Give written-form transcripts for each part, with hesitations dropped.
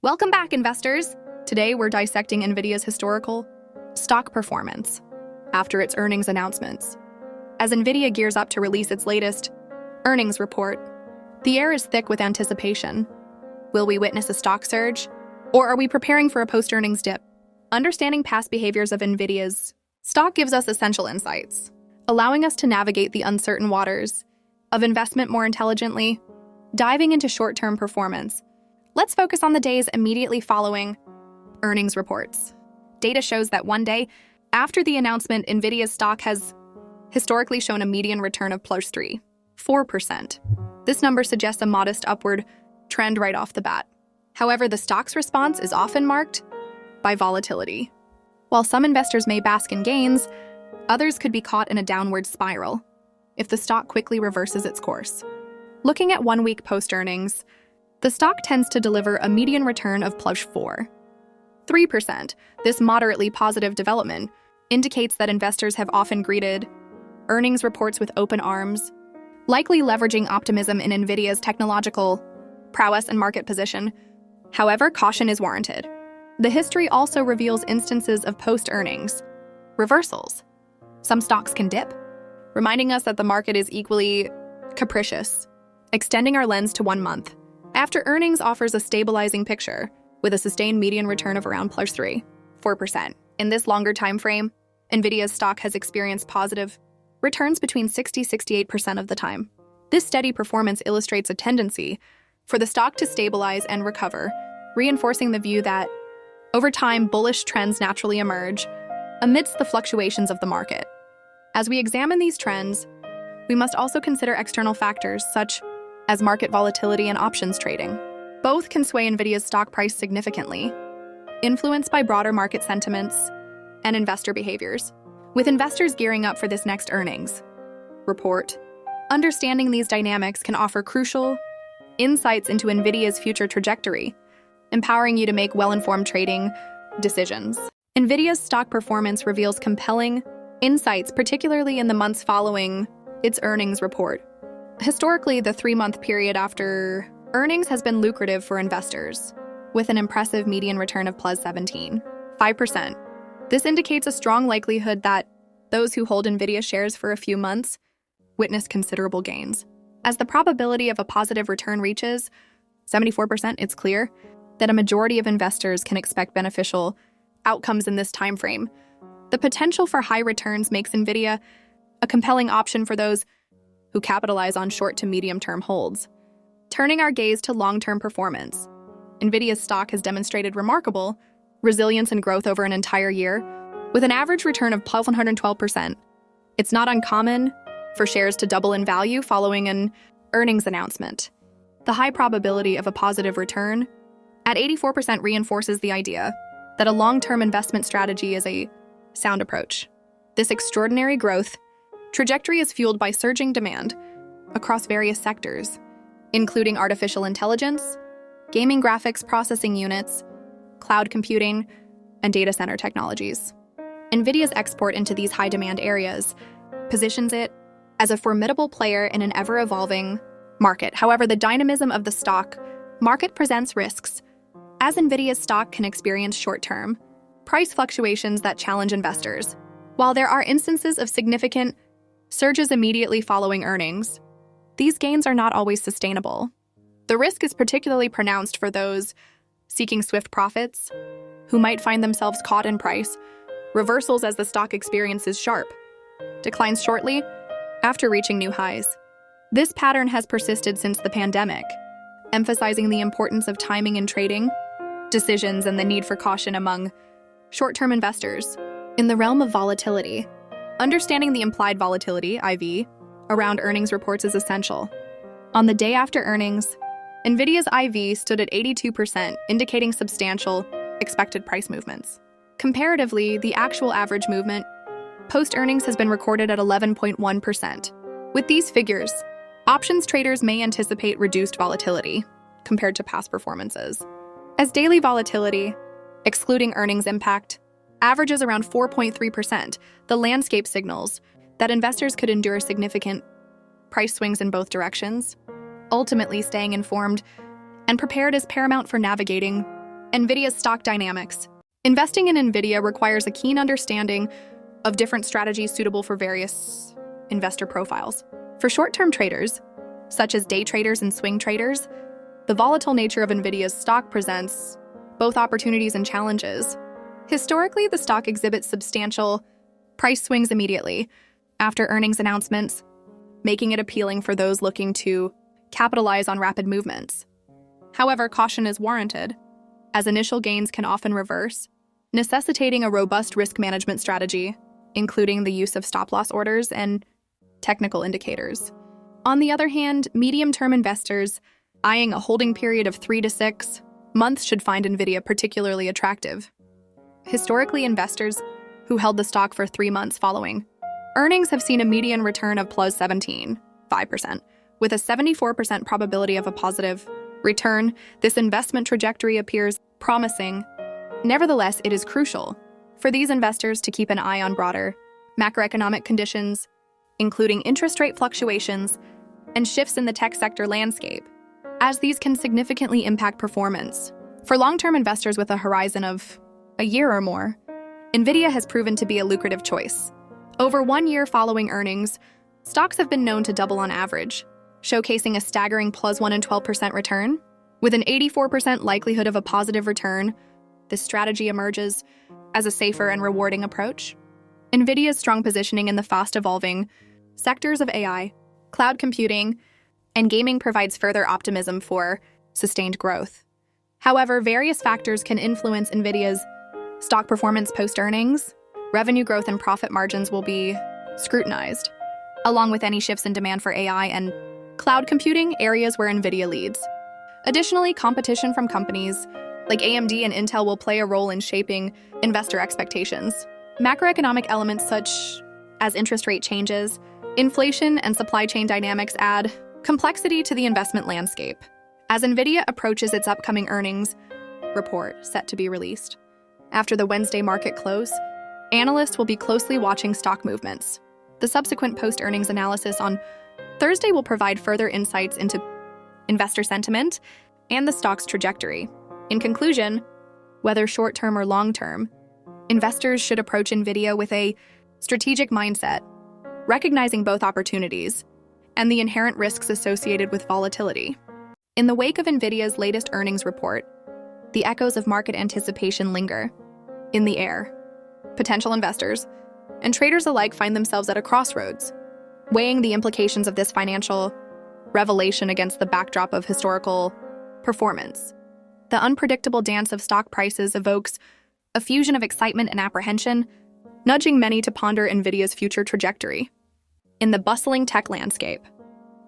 Welcome back, investors! Today, we're dissecting Nvidia's historical stock performance after its earnings announcements. As Nvidia gears up to release its latest earnings report, the air is thick with anticipation. Will we witness a stock surge, or are we preparing for a post-earnings dip? Understanding past behaviors of Nvidia's stock gives us essential insights, allowing us to navigate the uncertain waters of investment more intelligently. Diving into short-term performance, let's focus on the days immediately following earnings reports. Data shows that one day after the announcement, Nvidia's stock has historically shown a median return of plus 4%. This number suggests a modest upward trend right off the bat. However, the stock's response is often marked by volatility. While some investors may bask in gains, others could be caught in a downward spiral if the stock quickly reverses its course. Looking at 1 week post-earnings, the stock tends to deliver a median return of plus 3%. This moderately positive development indicates that investors have often greeted earnings reports with open arms, likely leveraging optimism in Nvidia's technological prowess and market position. However, caution is warranted. The history also reveals instances of post-earnings reversals. Some stocks can dip, reminding us that the market is equally capricious. Extending our lens to 1 month after earnings offers a stabilizing picture with a sustained median return of around plus 4%. In this longer time frame, Nvidia's stock has experienced positive returns between 60–68% of the time. This steady performance illustrates a tendency for the stock to stabilize and recover, reinforcing the view that over time, bullish trends naturally emerge amidst the fluctuations of the market. As we examine these trends, we must also consider external factors such as market volatility and options trading. Both can sway Nvidia's stock price significantly, influenced by broader market sentiments and investor behaviors. With investors gearing up for this next earnings report, understanding these dynamics can offer crucial insights into Nvidia's future trajectory, empowering you to make well-informed trading decisions. Nvidia's stock performance reveals compelling insights, particularly in the months following its earnings report. Historically, the 3-month period after earnings has been lucrative for investors, with an impressive median return of plus 5%. This indicates a strong likelihood that those who hold Nvidia shares for a few months witness considerable gains. As the probability of a positive return reaches 74%, it's clear that a majority of investors can expect beneficial outcomes in this time frame. The potential for high returns makes Nvidia a compelling option for those who capitalize on short to medium-term holds. Turning our gaze to long-term performance, Nvidia's stock has demonstrated remarkable resilience and growth over an entire year, with an average return of plus 112%. It's not uncommon for shares to double in value following an earnings announcement. The high probability of a positive return at 84% reinforces the idea that a long-term investment strategy is a sound approach. This extraordinary growth trajectory is fueled by surging demand across various sectors, including artificial intelligence, gaming graphics processing units, cloud computing, and data center technologies. Nvidia's export into these high-demand areas positions it as a formidable player in an ever-evolving market. However, the dynamism of the stock market presents risks, as Nvidia's stock can experience short-term price fluctuations that challenge investors. While there are instances of significant surges immediately following earnings, these gains are not always sustainable. The risk is particularly pronounced for those seeking swift profits, who might find themselves caught in price reversals as the stock experiences sharp declines shortly after reaching new highs. This pattern has persisted since the pandemic, emphasizing the importance of timing in trading decisions and the need for caution among short-term investors. In the realm of volatility, understanding the implied volatility, IV, around earnings reports is essential. On the day after earnings, Nvidia's IV stood at 82%, indicating substantial expected price movements. Comparatively, the actual average movement post-earnings has been recorded at 11.1%. With these figures, options traders may anticipate reduced volatility compared to past performances. As daily volatility, excluding earnings impact, averages around 4.3%, the landscape signals that investors could endure significant price swings in both directions. Ultimately, staying informed and prepared is paramount for navigating Nvidia's stock dynamics. Investing in Nvidia requires a keen understanding of different strategies suitable for various investor profiles. For short-term traders, such as day traders and swing traders, the volatile nature of Nvidia's stock presents both opportunities and challenges. Historically, the stock exhibits substantial price swings immediately after earnings announcements, making it appealing for those looking to capitalize on rapid movements. However, caution is warranted, as initial gains can often reverse, necessitating a robust risk management strategy, including the use of stop-loss orders and technical indicators. On the other hand, medium-term investors eyeing a holding period of 3 to 6 months should find Nvidia particularly attractive. Historically, investors who held the stock for 3 months following earnings have seen a median return of plus 17.5%, with a 74% probability of a positive return. This investment trajectory appears promising. Nevertheless, it is crucial for these investors to keep an eye on broader macroeconomic conditions, including interest rate fluctuations and shifts in the tech sector landscape, as these can significantly impact performance. For long-term investors with a horizon of a year or more, Nvidia has proven to be a lucrative choice. Over 1 year following earnings, stocks have been known to double on average, showcasing a staggering plus 1 and 12% return. With an 84% likelihood of a positive return, this strategy emerges as a safer and rewarding approach. Nvidia's strong positioning in the fast-evolving sectors of AI, cloud computing, and gaming provides further optimism for sustained growth. However, various factors can influence Nvidia's stock performance post-earnings. Revenue growth and profit margins will be scrutinized, along with any shifts in demand for AI and cloud computing, areas where Nvidia leads. Additionally, competition from companies like AMD and Intel will play a role in shaping investor expectations. Macroeconomic elements such as interest rate changes, inflation, and supply chain dynamics add complexity to the investment landscape. As Nvidia approaches its upcoming earnings report set to be released after the Wednesday market close, analysts will be closely watching stock movements. The subsequent post-earnings analysis on Thursday will provide further insights into investor sentiment and the stock's trajectory. In conclusion, whether short-term or long-term, investors should approach Nvidia with a strategic mindset, recognizing both opportunities and the inherent risks associated with volatility. In the wake of Nvidia's latest earnings report, the echoes of market anticipation linger in the air. Potential investors and traders alike find themselves at a crossroads, weighing the implications of this financial revelation against the backdrop of historical performance. The unpredictable dance of stock prices evokes a fusion of excitement and apprehension, nudging many to ponder Nvidia's future trajectory. In the bustling tech landscape,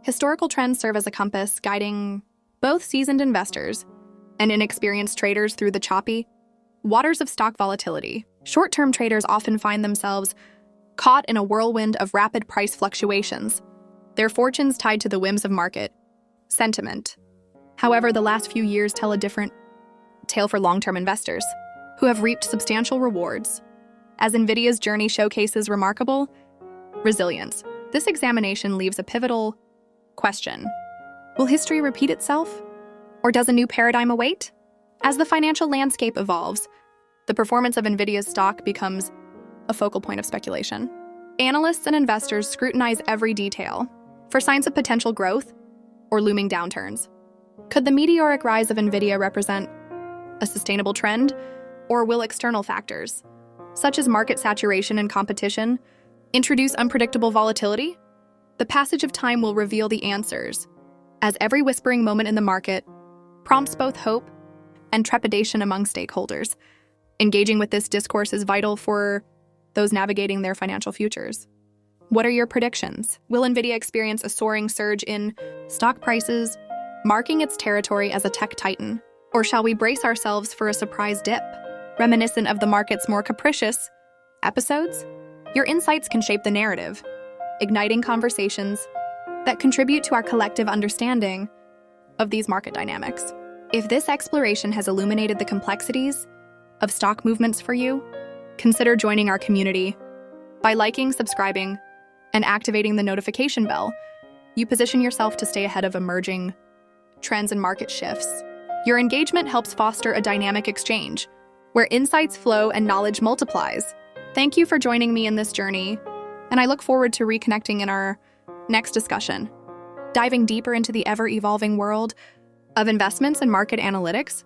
historical trends serve as a compass guiding both seasoned investors and inexperienced traders through the choppy waters of stock volatility. Short-term traders often find themselves caught in a whirlwind of rapid price fluctuations, their fortunes tied to the whims of market sentiment. However, the last few years tell a different tale for long-term investors, who have reaped substantial rewards. As Nvidia's journey showcases remarkable resilience, this examination leaves a pivotal question. Will history repeat itself? Or does a new paradigm await? As the financial landscape evolves, the performance of Nvidia's stock becomes a focal point of speculation. Analysts and investors scrutinize every detail for signs of potential growth or looming downturns. Could the meteoric rise of Nvidia represent a sustainable trend, or will external factors, such as market saturation and competition, introduce unpredictable volatility? The passage of time will reveal the answers, as every whispering moment in the market prompts both hope and trepidation among stakeholders. Engaging with this discourse is vital for those navigating their financial futures. What are your predictions? Will Nvidia experience a soaring surge in stock prices, marking its territory as a tech titan? Or shall we brace ourselves for a surprise dip, reminiscent of the market's more capricious episodes? Your insights can shape the narrative, igniting conversations that contribute to our collective understanding of these market dynamics. If this exploration has illuminated the complexities of stock movements for you, consider joining our community. By liking, subscribing, and activating the notification bell, you position yourself to stay ahead of emerging trends and market shifts. Your engagement helps foster a dynamic exchange, where insights flow and knowledge multiplies. Thank you for joining me in this journey, and I look forward to reconnecting in our next discussion, diving deeper into the ever-evolving world of investments and market analytics.